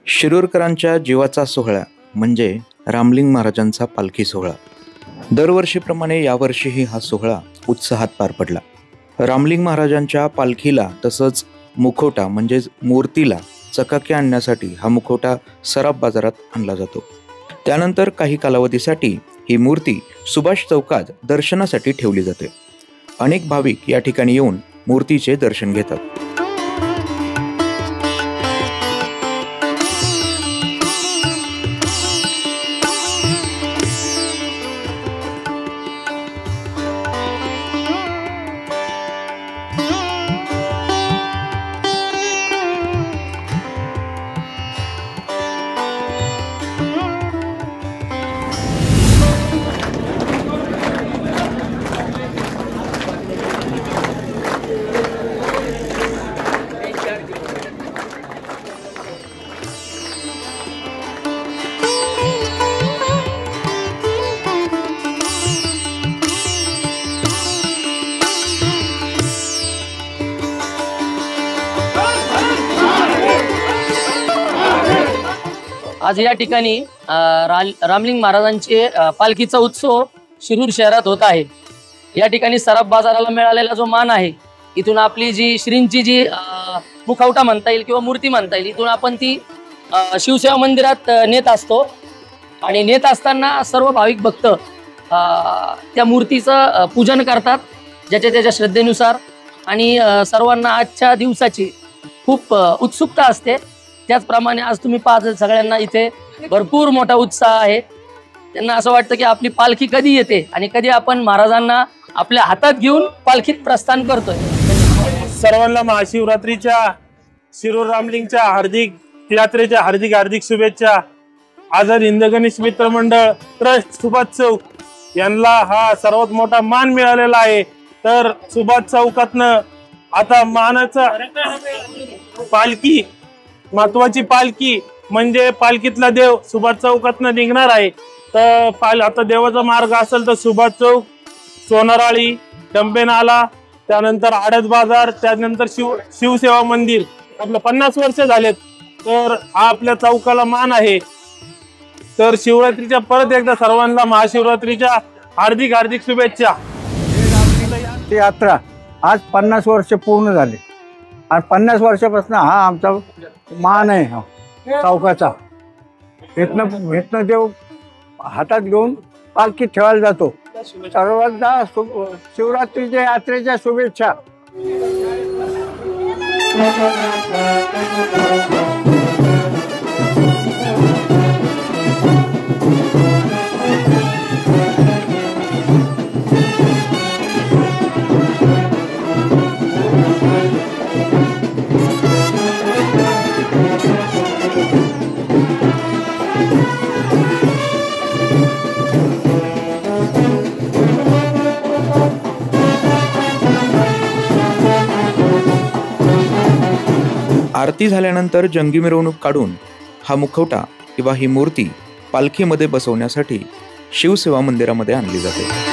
शिरूरकरांच्या जीवाचा सोहळा म्हणजे रामलिंग महाराजांचा पालखी सोहळा. दरवर्षीप्रमाणे यावर्षीही हा सोहळा उत्साहात पार पडला. रामलिंग महाराजांच्या पालखीला तसंच मुखवटा म्हणजेच मूर्तीला चकाकी आणण्यासाठी हा मुखवटा सराफ बाजारात आणला जातो. त्यानंतर काही कालावधीसाठी ही मूर्ती सुभाष चौकात दर्शनासाठी ठेवली जाते. अनेक भाविक या ठिकाणी येऊन मूर्तीचे दर्शन घेतात. आज या ठिकाणी रामलिंग महाराजांचे पालखीचा उत्सव शिरूर शहरात होत आहे. या ठिकाणी सराफ बाजाराला मिळालेला जो मान आहे, इथून आपली जी श्रींची जी मुखवटा म्हणता येईल किंवा मूर्ती म्हणता येईल, इथून आपण ती शिवसेवा मंदिरात नेत असतो. आणि नेत असताना सर्व भाविक भक्त त्या मूर्तीचं पूजन करतात ज्याच्या त्याच्या श्रद्धेनुसार. आणि सर्वांना आजच्या दिवसाची खूप उत्सुकता असते. त्याचप्रमाणे आज तुम्ही पाहता सगळ्यांना इथे भरपूर मोठा उत्साह आहे. त्यांना असं वाटतं की आपली पालखी कधी येते आणि कधी आपण महाराजांना आपल्या हातात घेऊन पालखीत प्रस्थान करतोय. सर्वांना महाशिवरात्रीच्या शिरूर रामलिंगच्या हार्दिक यात्रेच्या हार्दिक शुभेच्छा. आझाद हिंद गणेश मित्र मंडळ ट्रस्ट सुभाष चौक यांना हा सर्वात मोठा मान मिळालेला आहे. तर सुभाष चौकातनं आता मानाचा पालखी, महत्वाची पालखी म्हणजे पालखीतला देव सुभाष चौकातनं निघणार आहे. तर आता देवाचा मार्ग असेल तर सुभाष चौक, सोनाराळी, डंबे नाला, त्यानंतर आडत बाजार, त्यानंतर शिवसेवा मंदिर. आपलं 50 वर्ष झालेत. तर हा आपल्या चौकाला मान आहे. तर शिवरात्रीच्या परत एकदा सर्वांना महाशिवरात्रीच्या हार्दिक शुभेच्छा. यात्रा आज 50 वर्ष पूर्ण झाले आणि 50 वर्षापासून हा आमचा मान आहे चौकाचा. इथनं देव हातात घेऊन पालखी ठेवायला जातो. सर्वांना शिवरात्रीच्या यात्रेच्या शुभेच्छा. आरती झाल्यानंतर जंगी मिरवणूक काढून हा मुखवटा किंवा ही मूर्ती पालखीमध्ये बसवण्यासाठी शिवसेवा मंदिरामध्ये आणली जाते.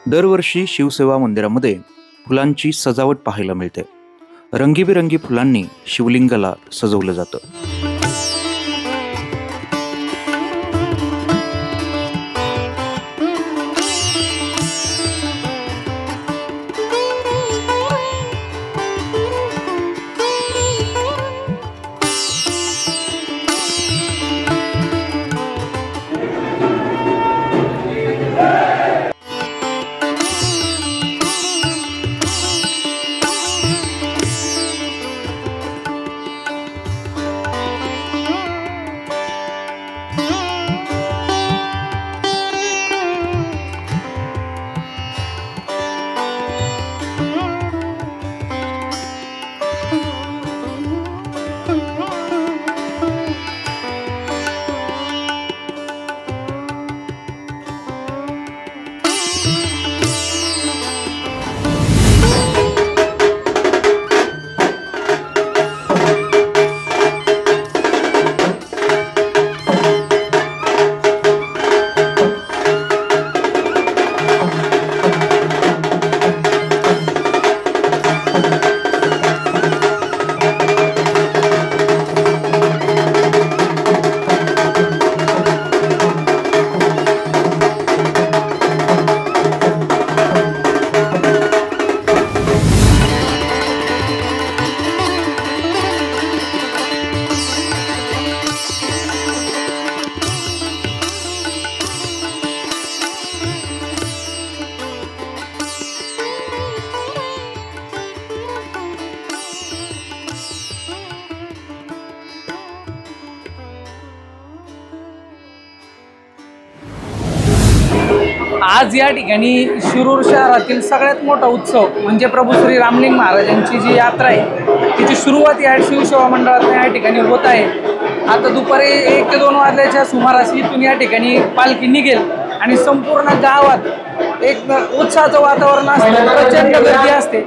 दरवर्षी शिवसेवा मंदिरामध्ये फुलांची सजावट पाहायला मिळते. रंगीबेरंगी फुलांनी शिवलिंगाला सजवलं जातं. आज या ठिकाणी शिरूर शहरातील सगळ्यात मोठा उत्सव म्हणजे प्रभू श्री रामलिंग महाराजांची जी यात्रा आहे तिची सुरुवात या शिवसेवा मंडळातून या ठिकाणी होत आहे। आता दुपारी 1 ते 2 वाजल्याच्या सुमारास इथून या ठिकाणी पालखी निघेल आणि संपूर्ण गावात एक उत्साहाचं वातावरण असतं, प्रचंड गर्दी असते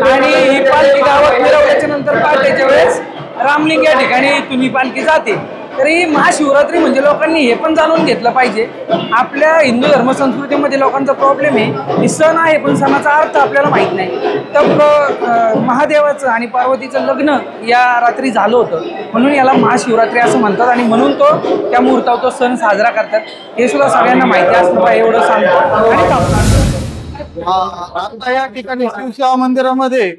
आणि ही पालखी गावात मिरवल्याच्या नंतर पहाटेच्या वेळेस रामलिंग या ठिकाणी इथून ही पालखी जाते। तरी महाशिवरात्री म्हणजे लोकांनी हे पण जाणून घेतलं पाहिजे, आपल्या हिंदू धर्मसंस्कृतीमध्ये लोकांचा प्रॉब्लेम आहे की सण आहे पण सणाचा अर्थ आपल्याला माहीत नाही। तर महादेवाचं आणि पार्वतीचं लग्न या रात्री झालं होतं म्हणून याला महाशिवरात्री असं म्हणतात आणि म्हणून त्या मुहूर्तावर तो सण साजरा करतात, हे सुद्धा सगळ्यांना माहिती असलं पाहिजे एवढं सांगतो आणि थांबतो। आता या ठिकाणी शिवसेवा मंदिरामध्ये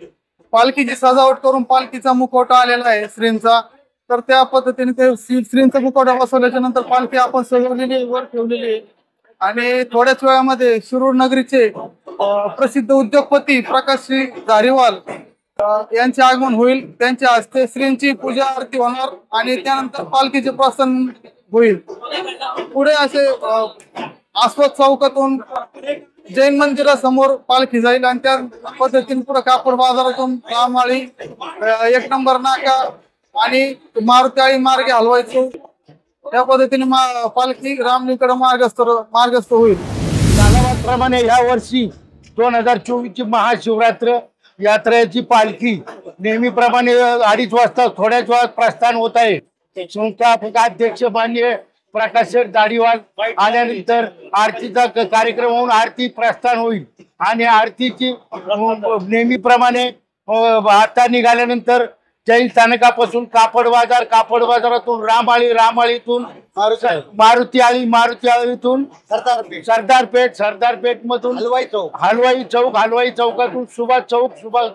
पालखीची सजावट करून पालखीचा मुखवटा आलेला आहे श्रींचा, तर त्या पद्धतीने ते श्रींचा मुखवटा बसवल्याच्या नंतर पालखी आपण सजवलेली वर ठेवलेली आहे आणि थोड्याच वेळामध्ये शिरूर नगरीचे प्रसिद्ध उद्योगपती प्रकाश श्री धारीवाल यांचे आगमन होईल। त्यांच्या हस्ते श्रींची पूजा आरती होणार आणि त्यानंतर पालखीचे प्रस्थान होईल। पुढे असे आस्वाद चौकातून जैन मंदिरासमोर पालखी जाईल आणि त्या पद्धतीने पुढे कापड बाजारातून रामवाडी 1 नंबर नाका आणि मारुती मार्गे हलवायचो त्या पद्धतीने पालखी रामलिंगकडे मार्गस्थ होईल। प्रमाणे या वर्षी 2024 ची महाशिवरात्र यात्रेची पालखी नेहमीप्रमाणे 2:30 वाजता थोड्याच वेळात प्रस्थान होत आहे। संस्थापक अध्यक्ष माननीय प्रकाश दाढीवाल आल्यानंतर आरतीचा कार्यक्रम होऊन आरती प्रस्थान होईल आणि आरतीची नेहमीप्रमाणे आता निघाल्यानंतर जैन स्थानकापासून कापड बाजारातून रामाळीतून मारुती आळीतून सरदार पेठ मधून हलवाई चौकातून सुभाष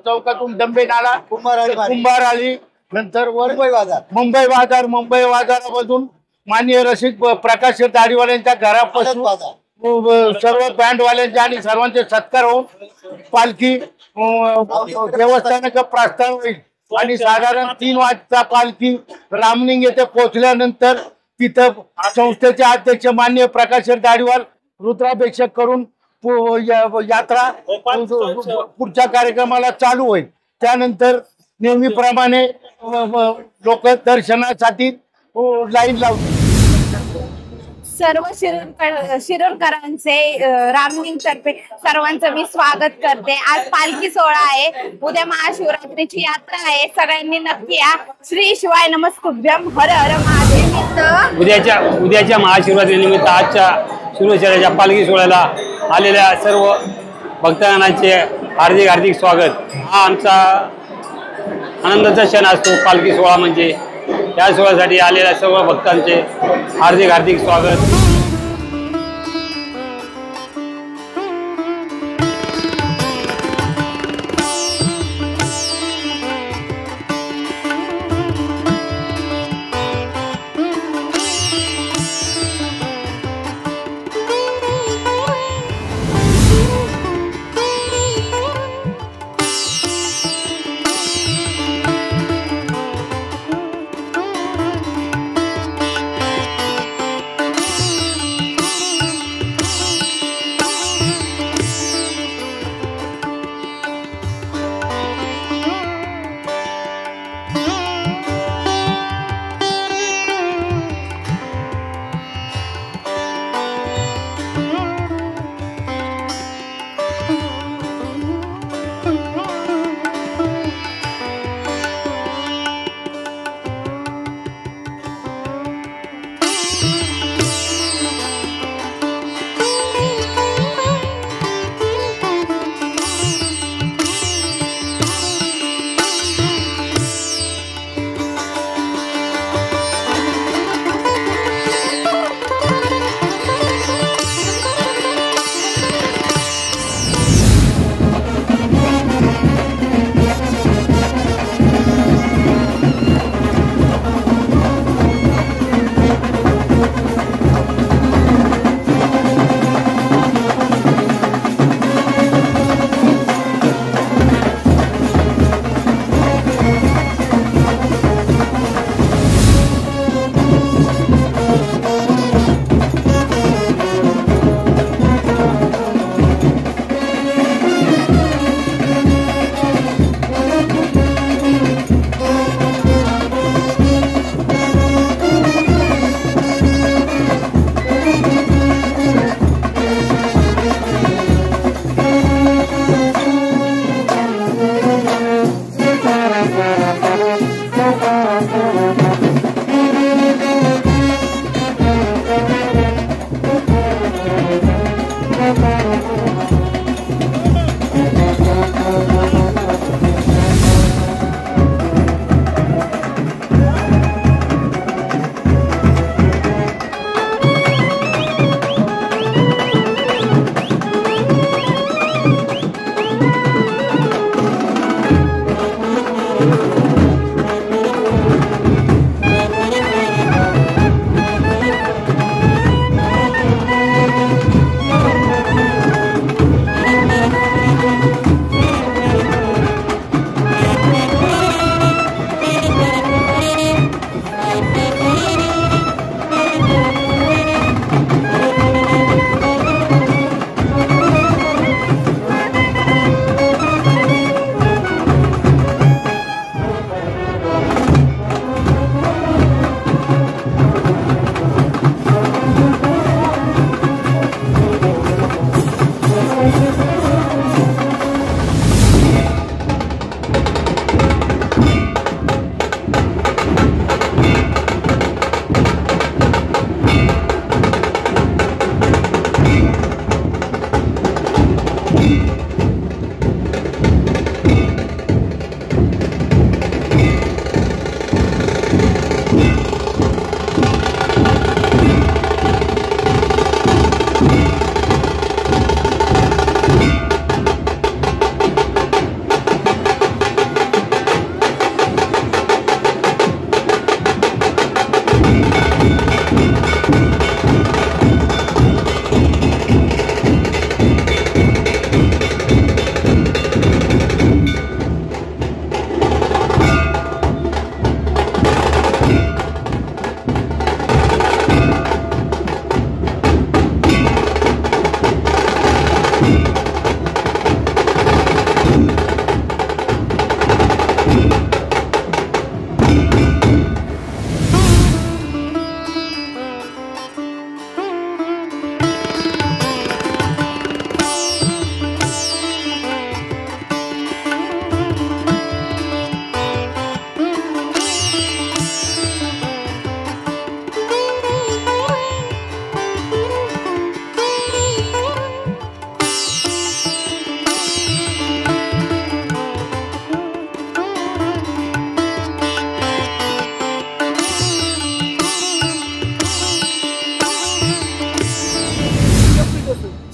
चौकातून डंबे नाला कुंभार आळी नंतर मुंबई बाजारामधून माननीय रसिक प्रकाश दाढीवाल्यांच्या घरापासून सर्व बँडवाल्यांचे आणि सर्वांचे सत्कार होऊन पालखी देवस्थानक प्रस्थान होईल आणि साधारण 3 वाजता पालखी रामलिंग येथे पोहोचल्यानंतर तिथं संस्थेचे अध्यक्ष माननीय प्रकाश दाढीवाल रुद्राभिषेक करून यात्रा पुढच्या कार्यक्रमाला चालू होईल। त्यानंतर नेहमीप्रमाणे लोक दर्शनासाठी लाईन लावतील। सर्व शिरूरकरांचे रामलिंग तर्फे सर्वांचं मी स्वागत करते। आज पालखी सोहळा आहे, उद्या महाशिवरात्रीची यात्रा आहे, सगळ्यांनी नक्की या। श्री शिवाय नमस्तुभ्यम, हर हर महादेव। उद्याच्या महाशिवरात्रीनिमित्त आजच्या शिरूर शहराच्या पालखी सोहळ्याला आलेल्या सर्व भक्तगणांचे हार्दिक स्वागत। हा आमचा आनंदाचा क्षण असतो पालखी सोहळा म्हणजे। या सोहळ्यासाठी आलेल्या सर्व भक्तांचे हार्दिक स्वागत।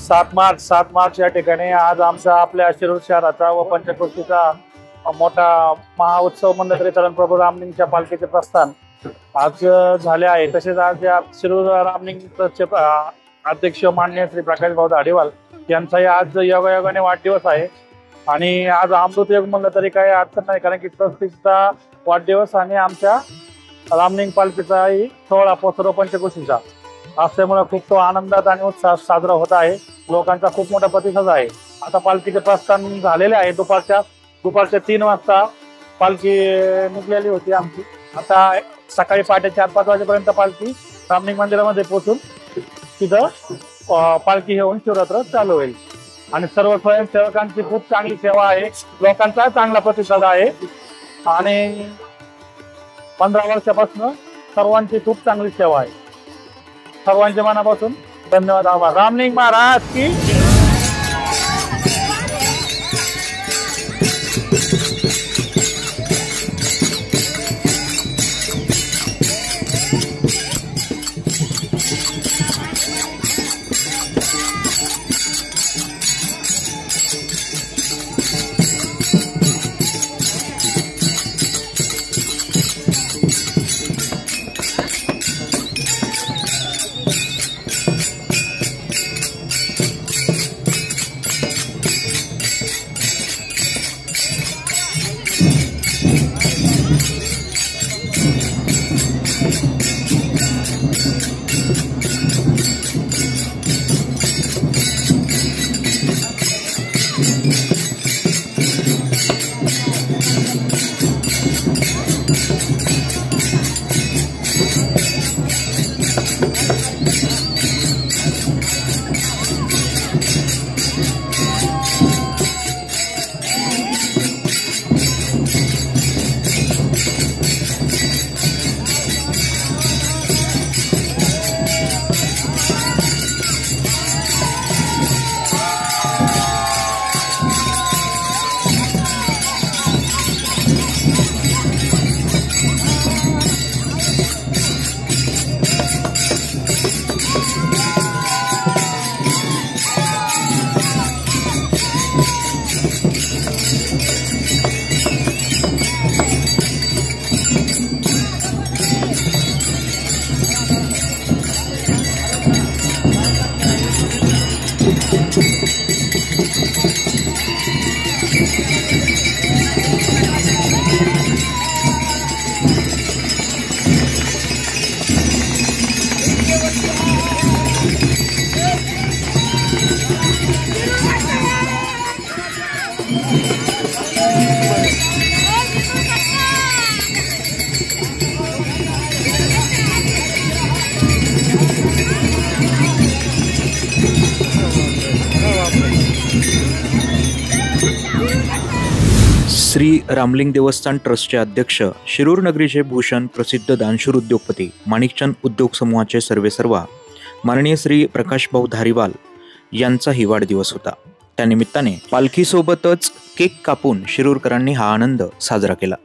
7 मार्च या ठिकाणी आज आमचा आपल्या शिरूर शहराचा व पंचक्रोशीचा मोठा महाउत्सव म्हणलं तरी चालेल. प्रभू रामलिंगच्या पालखीचे प्रस्थान आज झाले आहे. तसेच आज या शिरूर रामलिंगचे अध्यक्ष माननीय श्री प्रकाश भाऊ धारीवाल यांचाही आज योगायोगाने वाढदिवस आहे. आणि आज अमृत योग म्हणलं तरी काही अडचण नाही, कारण की 33चा वाढदिवस आणि आमच्या रामलिंग पालखीचाही सोहळा सर्व पंचक्रोशीचा असल्यामुळे खूप तो आनंदात आणि उत्साहात साजरा होत आहे. लोकांचा खूप मोठा प्रतिसाद आहे. आता पालखीचे प्रस्थान झालेले आहे. दुपारच्या 3 वाजता पालखी निघलेली होती आमची. आता सकाळी पहाटे 4-5 वाजेपर्यंत पालखी रामलिंग मंदिरामध्ये पोहोचून तिथं पालखी घेऊन शिवरात्र चालू होईल. आणि सर्व स्वयंसेवकांची खूप चांगली सेवा आहे. लोकांचा चांगला प्रतिसाद आहे. आणि 15 वर्षापासून सर्वांची खूप चांगली सेवा आहे. सर्वांच्या मनापासून धन्यवाद, आभार. रामलिंग महाराज की. श्री रामलिंग देवस्थान ट्रस्टचे अध्यक्ष, शिरूर नगरीचे भूषण, प्रसिद्ध दानशूर उद्योगपती, माणिकचंद उद्योग समूहाचे सर्वेसर्वा माननीय श्री प्रकाश भाऊ धारीवाल यांचाही वाढदिवस होता. त्यानिमित्ताने पालखीसोबतच केक कापून शिरूरकरांनी हा आनंद साजरा केला.